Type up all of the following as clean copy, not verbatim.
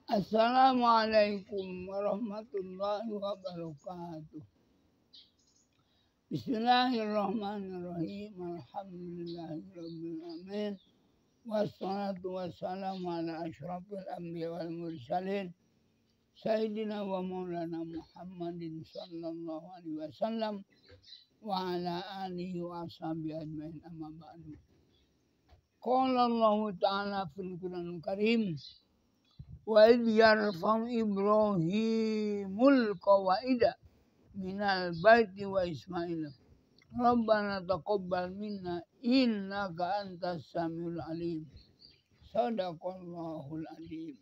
Assalamualaikum warahmatullahi wabarakatuh. Bismillahirrahmanirrahim. Alhamdulillahirabbil alamin. Wassalatu wassalamu ala asyrafil anbiya wal mursalin. Sayyidina wa maulana Muhammadin sallallahu alaihi wasallam wa ala alihi wa ashabihi ajmain, amma ba'du. Qala Allah ta'ala fil Qur'anil Karim, wa idh yarfa'u Ibrahimul qawa'ida minal baiti wa Ismail Rabbana taqabbal minna innaka antas samiul alim. Shadaqallahul alim.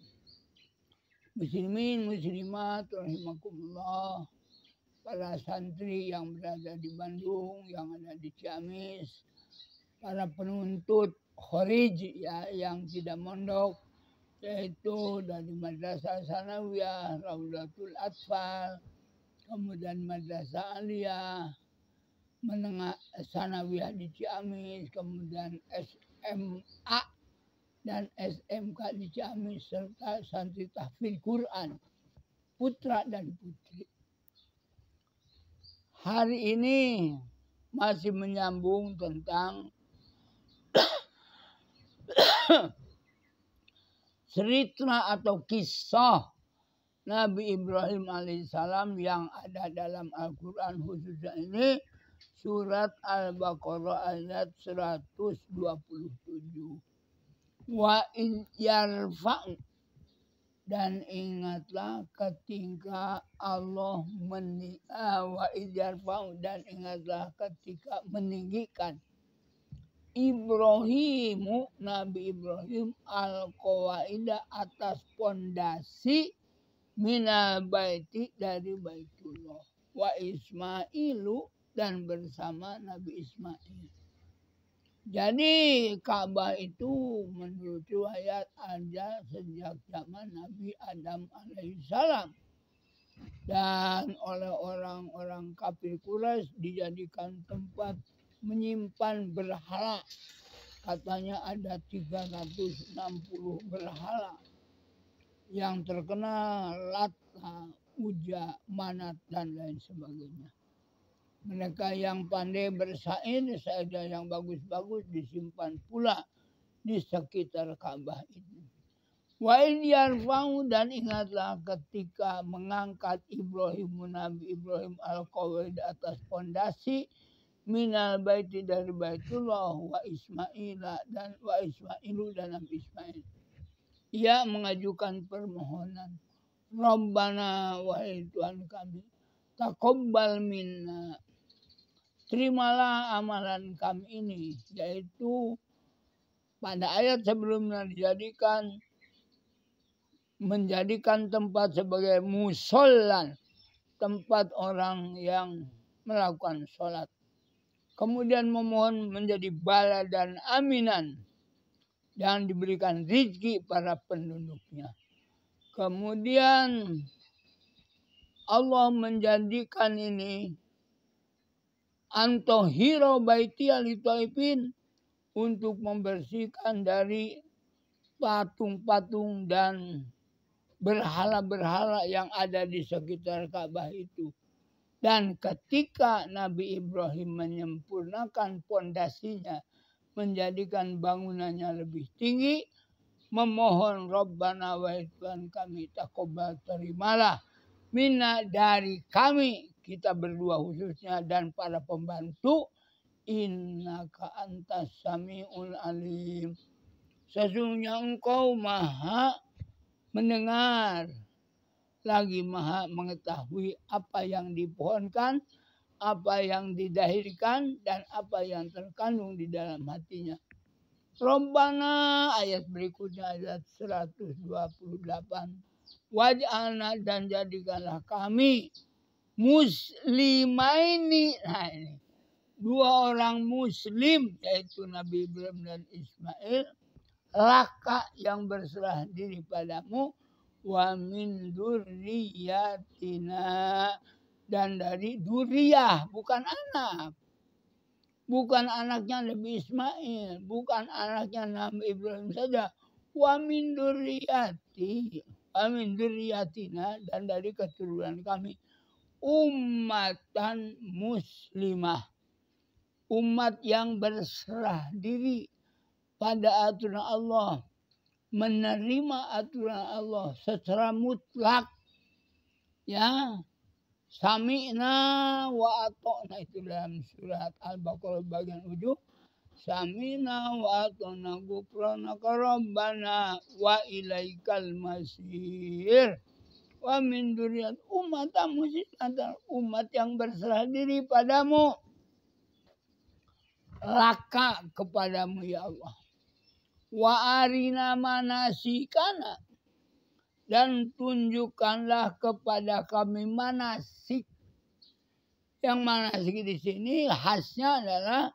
Muslimin muslimat rahimakumullah, para santri yang berada di Bandung, yang ada di Ciamis, para penuntut kharij ya, yang tidak mondok, yaitu dari Madrasah Sanawiyah Raudatul Atfal, kemudian Madrasah Aliyah Menengah Sanawiyah di Ciamis, kemudian SMA dan SMK di Ciamis, serta santri tahfidz Quran putra dan putri. Hari ini masih menyambung tentang cerita atau kisah Nabi Ibrahim alaihissalam yang ada dalam Al-Quran, khususnya ini surat Al-Baqarah ayat 127. Wa in yarfa'u, dan ingatlah ketika Allah dan ingatlah ketika meninggikan Ibrahimu, Nabi Ibrahim, al-qawaida, atas pondasi minal baiti, dari Baitullah, wa Ismailu, dan bersama Nabi Ismail. Jadi Ka'bah itu menurut riwayat ada sejak zaman Nabi Adam alaihissalam, dan oleh orang-orang kafir Quraisy dijadikan tempat menyimpan berhala. Katanya ada 360 berhala yang terkenal, Lata, Uja, Manat, dan lain sebagainya. Mereka yang pandai bersair, sair yang bagus-bagus disimpan pula di sekitar Ka'bah ini. Wa in yarfa'u, dan ingatlah ketika mengangkat Ibrahim, Nabi Ibrahim, al-qawaid, atas pondasi minal baiti, dari Baitullah, wa Ismaila, dan wa Ismailu, dan Nabi Ismail. Ia mengajukan permohonan, Rabbana, wahai Tuhan kami, taqabbal minna, terimalah amalan kami ini, yaitu pada ayat sebelumnya menjadikan tempat sebagai musollan, tempat orang yang melakukan sholat. Kemudian memohon menjadi bala dan aminan, dan diberikan rizki para penduduknya. Kemudian Allah menjadikan ini antohiro baiti alitaifin, untuk membersihkan dari patung-patung dan berhala-berhala yang ada di sekitar Ka'bah itu. Dan ketika Nabi Ibrahim menyempurnakan pondasinya, menjadikan bangunannya lebih tinggi, memohon Rabbana, wahai Tuhan kami, taqabbal, terimalah, minna, dari kami, kita berdua khususnya, dan para pembantu, innaka antas samiul alim, sesungguhnya engkau maha mendengar, lagi maha mengetahui apa yang dipohonkan, apa yang didahirkan, dan apa yang terkandung di dalam hatinya. Rabbana, ayat berikutnya ayat 128. Waj'alna, dan jadikanlah kami muslimaini. Nah ini, dua orang muslim, yaitu Nabi Ibrahim dan Ismail, laka, yang berserah diri padamu, wa min dzurriyyatina, dan dari duriyah, bukan anak. Bukan anaknya Nabi Ismail, bukan anaknya Nabi Ibrahim saja. Wa min dzurriyyati, wa min dzurriyyatina, dan dari keturunan kami, ummatan muslimah, umat yang berserah diri pada aturan Allah, menerima aturan Allah secara mutlak, ya. Sami'na wa ata'na, itu dalam surat Al-Baqarah bagian ujung. Sami'na wa ata'na ghufranaka rabbana wa ilaikal masir. Wa min dzurriyyat ummatan muslimatan, umat yang berserah diri padamu, laka kepadamu ya Allah. Wa arina manasikana, dan tunjukkanlah kepada kami manasik. Yang manasik di sini khasnya adalah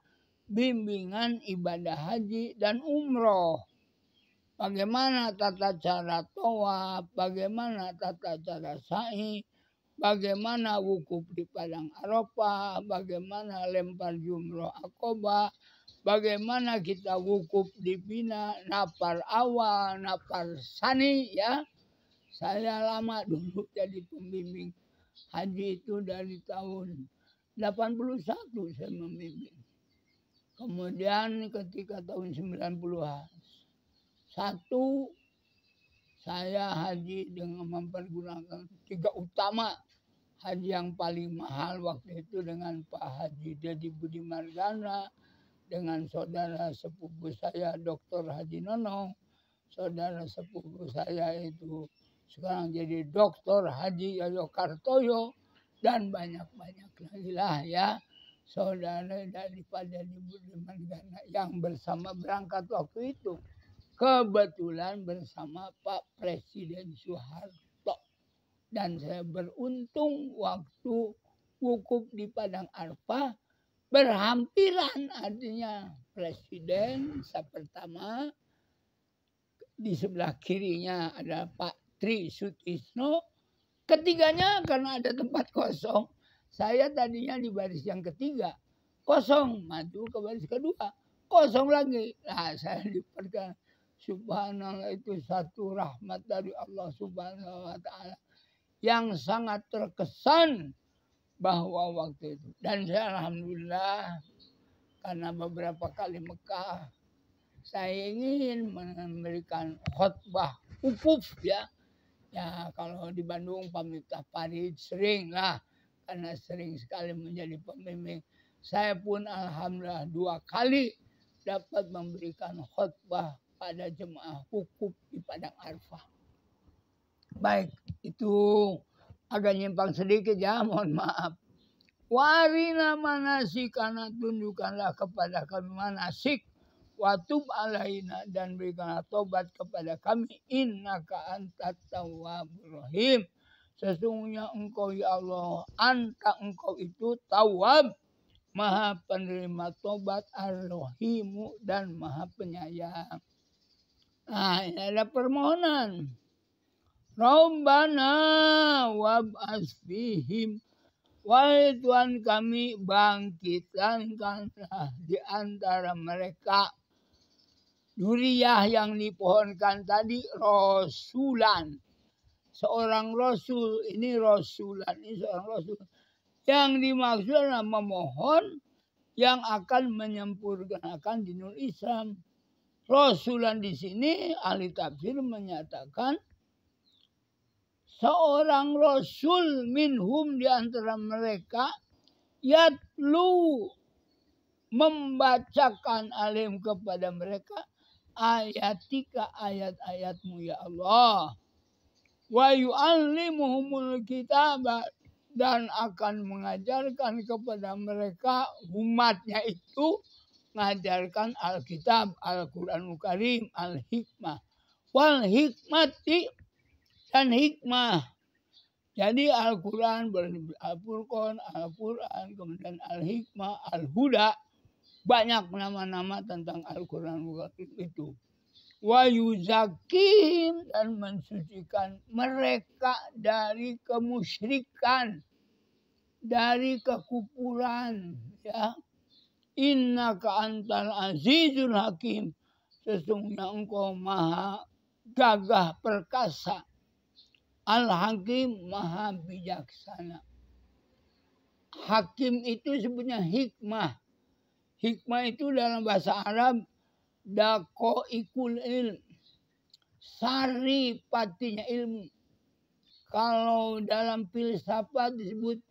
bimbingan ibadah haji dan umroh. Bagaimana tata cara tawaf, bagaimana tata cara sa'i, bagaimana wukuf di padang Arafah, bagaimana lempar jumroh Aqabah, bagaimana kita wukuf di Mina, nafar awal, nafar sani, ya. Saya lama dulu jadi pembimbing haji itu dari tahun 81 saya membimbing. Kemudian ketika tahun 90-an, saya haji dengan mempergunakan 3 utama. Haji yang paling mahal waktu itu dengan Pak Haji Dedi Budi Margana, dengan saudara sepupu saya Dr. Haji Nono, saudara sepupu saya itu sekarang jadi Dr. Haji Yoyo Kartoyo, dan banyak-banyak lagi lah, ya. Saudara daripada di Budi Margana yang bersama berangkat waktu itu. Kebetulan bersama Pak Presiden Soeharto. Dan saya beruntung waktu wukuf di Padang Arafah berhampiran, artinya Presiden pertama, di sebelah kirinya ada Pak Tri Sutisno, ketiganya karena ada tempat kosong. Saya tadinya di baris yang ketiga, kosong, maju ke baris kedua, kosong lagi. Nah, saya diperkan, subhanallah, itu satu rahmat dari Allah Subhanahu wa Ta'ala yang sangat terkesan bahwa waktu itu. Dan saya alhamdulillah karena beberapa kali Mekah, saya ingin memberikan khutbah wukuf, ya. Ya, kalau di Bandung Pamitah Farid sering lah, karena sering sekali menjadi pembimbing. Saya pun alhamdulillah 2 kali dapat memberikan khutbah pada jemaah wukuf di Padang Arafah. Baik, itu agak nyimpang sedikit, ya, mohon maaf. Warina manasik, karena tunjukkanlah kepada kami manasik. Watub alaina, dan berikanlah tobat kepada kami, innaka antat tawwabur rahim. Sesungguhnya engkau ya Allah, engkau itu tawab, maha penerima tobat, ar-rahimu, dan maha penyayang. Nah, ini ada permohonan. Rabbana wab'as fihim, wahai Tuhan kami, bangkitkanlah di antara mereka Duriyah yang dipohonkan tadi, rasulan, seorang rasul. Ini rasulan, ini seorang rasul. Yang dimaksud adalah memohon yang akan menyempurnakan dinul Islam. Rasulan di sini ahli tafsir menyatakan seorang rasul minhum, di antara mereka, yatlu, membacakan alim kepada mereka, ayatika, ayat-ayatmu ya Allah, wa yu'allimuhumul kitaba, dan akan mengajarkan kepada mereka, umatnya itu mengajarkan Alkitab, Al-Quranul Karim, Al-Hikmah, wal hikmati, dan hikmah. Jadi Al-Quran, Al-Furqan, Al-Quran, kemudian Al-Hikmah, Al-Huda, banyak nama-nama tentang Al-Quran itu. Wa yuzakim, dan mensucikan mereka dari kemusyrikan, dari kekufuran, ya. Innaka antal azizul hakim, sesungguhnya engkau maha gagah perkasa, Al-Hakim maha bijaksana. Hakim itu sebenarnya hikmah. Hikmah itu dalam bahasa Arab daqaiqul ilm. Sari patinya ilmu. Kalau dalam filsafat disebut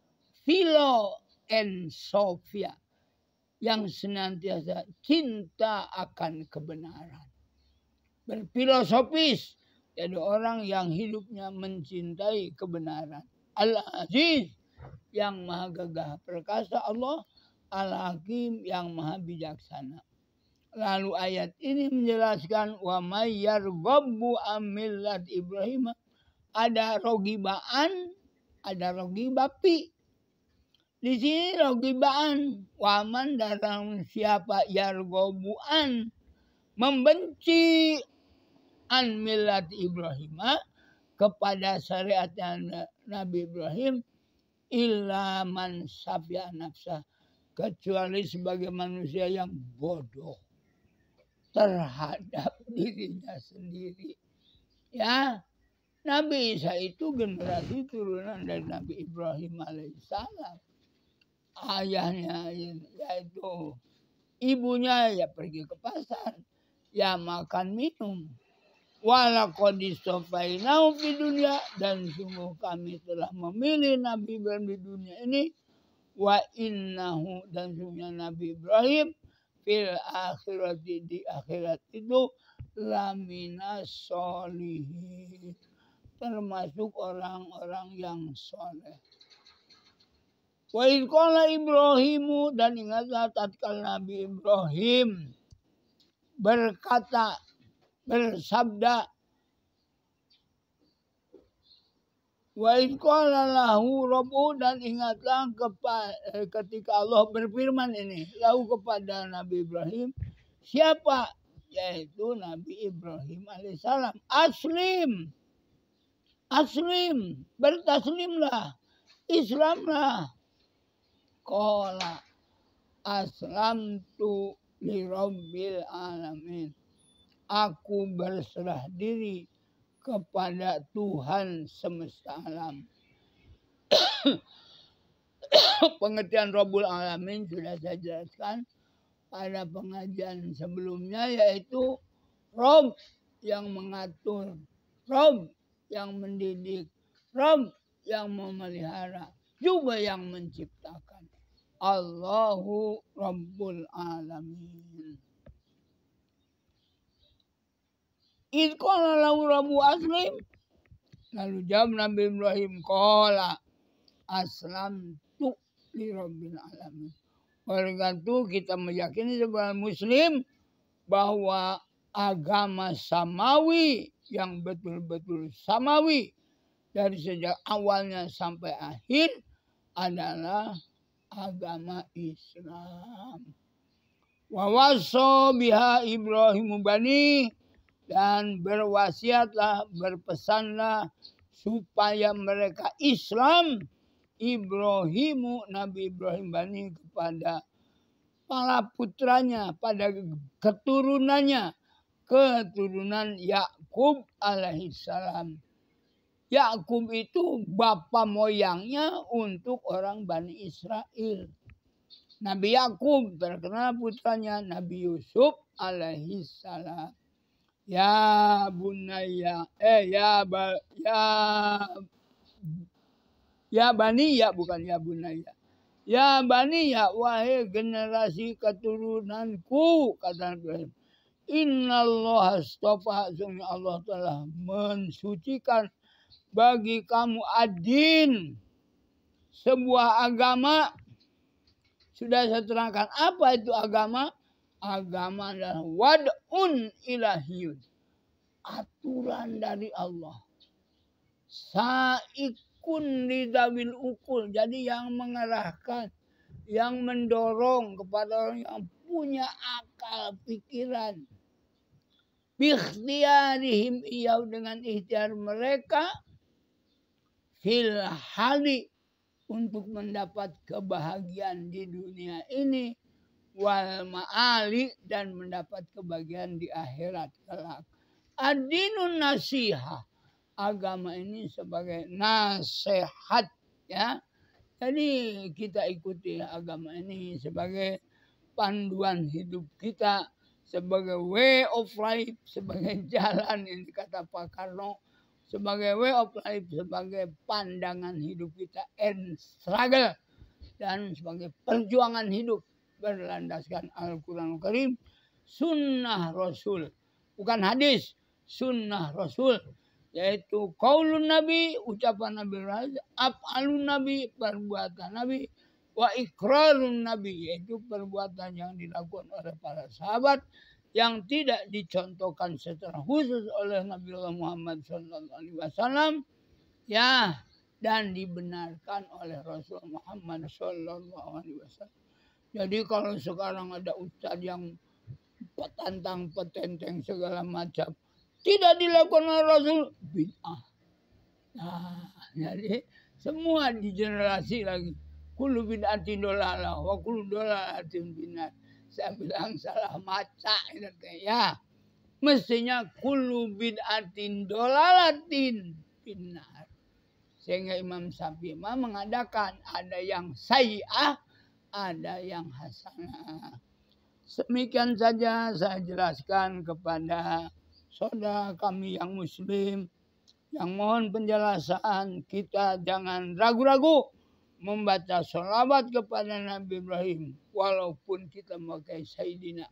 filosofia. Yang senantiasa cinta akan kebenaran. Berfilosofis. Jadi orang yang hidupnya mencintai kebenaran. Al-Aziz yang maha gagah perkasa Allah. Al-Hakim yang maha bijaksana. Lalu ayat ini menjelaskan wa may yarghabbu an millat Ibrahim. Ada rogibaan, ada rogibapi. Di sini rogibaan, waman dalam siapa yargobuan membenci an millat Ibrahim kepada syariat Nabi Ibrahim illa man safya nafsa, kecuali sebagai manusia yang bodoh terhadap dirinya sendiri. Ya, Nabi Isa itu generasi turunan dari Nabi Ibrahim alaihissalam. Ayahnya yaitu ibunya ya pergi ke pasar, ya makan minum. Walaqad istafainahu fi dunya, dan sungguh kami telah memilih Nabi Ibrahim di dunia ini. Wa innahu, dan sungguhnya Nabi Ibrahim fil akhirati, di akhirat itu laminas sholihin, termasuk orang-orang yang soleh. Wa idqala Ibrahimu, dan ingatlah tatkala Nabi Ibrahim berkata, bersabda, wa idqala lahu rabbu, dan ingatlah ketika Allah berfirman ini lahu kepada Nabi Ibrahim. Siapa? Yaitu Nabi Ibrahim alaihissalam. Aslim, bertaslimlah, Islamlah. Qala aslamtu li rabbil alamin. Aku berserah diri kepada Tuhan semesta alam. Pengertian Rabbul Alamin sudah saya jelaskan pada pengajian sebelumnya, yaitu Rabb yang mengatur, Rabb yang mendidik, Rabb yang memelihara, juga yang menciptakan. Allahu Rabbul Alamin. Idqala lahu rabbu aslim. Lalu jawab Nabi Ibrahim, qala aslamtu li rabbil alamin. Oleh karena itu kita meyakini sebagai muslim bahwa agama samawi yang betul-betul samawi dari sejak awalnya sampai akhir adalah agama Islam. Wa wassa biha Ibrahimu bani, dan berwasiatlah, berpesanlah supaya mereka Islam Ibrahimu, Nabi Ibrahim bani, kepada para putranya, pada keturunannya, keturunan Yakub alaihissalam. Yakub itu bapa moyangnya untuk orang Bani Israel. Nabi Yakub terkenal putranya Nabi Yusuf alaihissalam. Ya bunaya, ya bani ya, bukan ya bunaya. Ya bani ya, wahai generasi keturunanku, kata Ibrahim. Innallaha astafa, sungguh Allah telah mensucikan bagi kamu ad-din, sebuah agama. Sudah saya terangkan apa itu agama. Agama adalah wad'un ilahiyun, aturan dari Allah. Sa'ikun lidawil ukul, jadi yang mengarahkan, yang mendorong kepada orang yang punya akal pikiran. Bikhtiyarihim, iyau, dengan ikhtiar mereka, fil hali, untuk mendapat kebahagiaan di dunia ini, wal ma'ali, dan mendapat kebahagiaan di akhirat kelak. Ad-dinun nasihah, agama ini sebagai nasihat, ya. Jadi kita ikuti agama ini sebagai panduan hidup kita, sebagai way of life, sebagai jalan yang kata Pak Karno, sebagai way of life, sebagai pandangan hidup kita and struggle, dan sebagai perjuangan hidup berlandaskan Al-Quran Karim, sunnah Rasul, bukan hadis, sunnah Rasul, yaitu qaulun Nabi, ucapan Nabi, af'alun Nabi, perbuatan Nabi, wa iqrarun Nabi, yaitu perbuatan yang dilakukan oleh para sahabat yang tidak dicontohkan secara khusus oleh Nabi Muhammad SAW, ya, dan dibenarkan oleh Rasul Muhammad SAW. Jadi kalau sekarang ada ustadz yang petantang petenteng segala macam, tidak dilakukan oleh Rasul, bid'ah. Nah, jadi semua digenerasi lagi. Kullu bid'atin dolalah wa kullu dolalatin binar. Saya bilang salah maca ya. Mestinya kullu bid'atin dolalatin binar. Sehingga Imam Syafi'i mengadakan ada yang sayyi'ah, ada yang hasanah. Demikian saja saya jelaskan kepada saudara kami yang muslim, yang mohon penjelasan. Kita jangan ragu-ragu membaca sholawat kepada Nabi Ibrahim, walaupun kita memakai Sayyidina.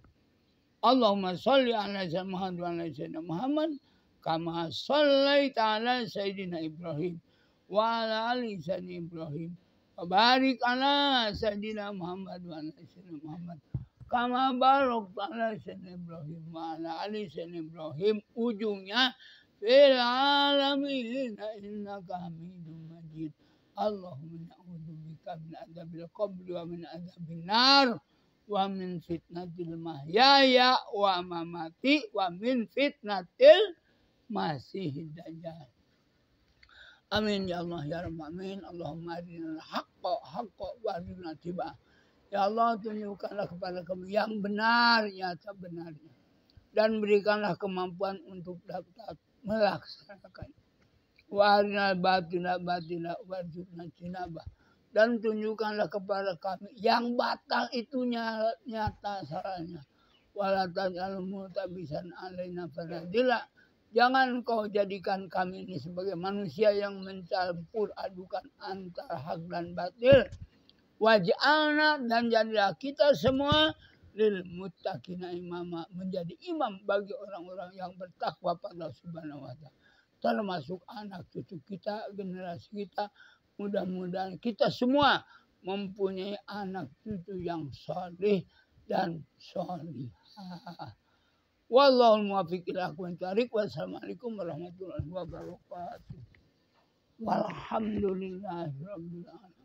Allahumma sholli ala Sayyidina Muhammad, kama shallaita ala Sayyidina Ibrahim, wa ala ali Sayyidina Ibrahim, wa barik ala Sayyidina Muhammad, wa ala Sayyidina Muhammad, kama barakta ala Sayyidina Ibrahim, wa ala ali Sayyidina Ibrahim. Ujungnya fil alamin innaka hamidum majid. Allahumma na'udzubika min adzabil qabri wa min adzabin nar wa min fitnatil mahyaya wa mamati wa min fitnatil masihid dajjal. Amin ya Allah ya Rabbal alamin. Allahumma arinal haqqa haqqa wa arina tiba'ah. Ya Allah, tunjukkanlah kepada kami yang benar nyata benarnya, dan berikanlah kemampuan untuk dapat melaksanakan. Wa arinal batila batila warzuqna jinabah, dan tunjukkanlah kepada kami yang batal itu nyata salahnya. Wala taj'al mutabisan alaina faradila, jangan kau jadikan kami ini sebagai manusia yang mencampur adukan antara hak dan batil. Waj'alna, dan jadilah kita semua lil muttaqina imama, menjadi imam bagi orang-orang yang bertakwa pada Subhanahu wa ta'ala, termasuk anak cucu kita, generasi kita. Mudah-mudahan kita semua mempunyai anak cucu yang saleh dan salihah. Wallahul muwaffiq ila aqwamit thoriq. Wassalamualaikum warahmatullahi wabarakatuh. Walhamdulillahirabbil alamin.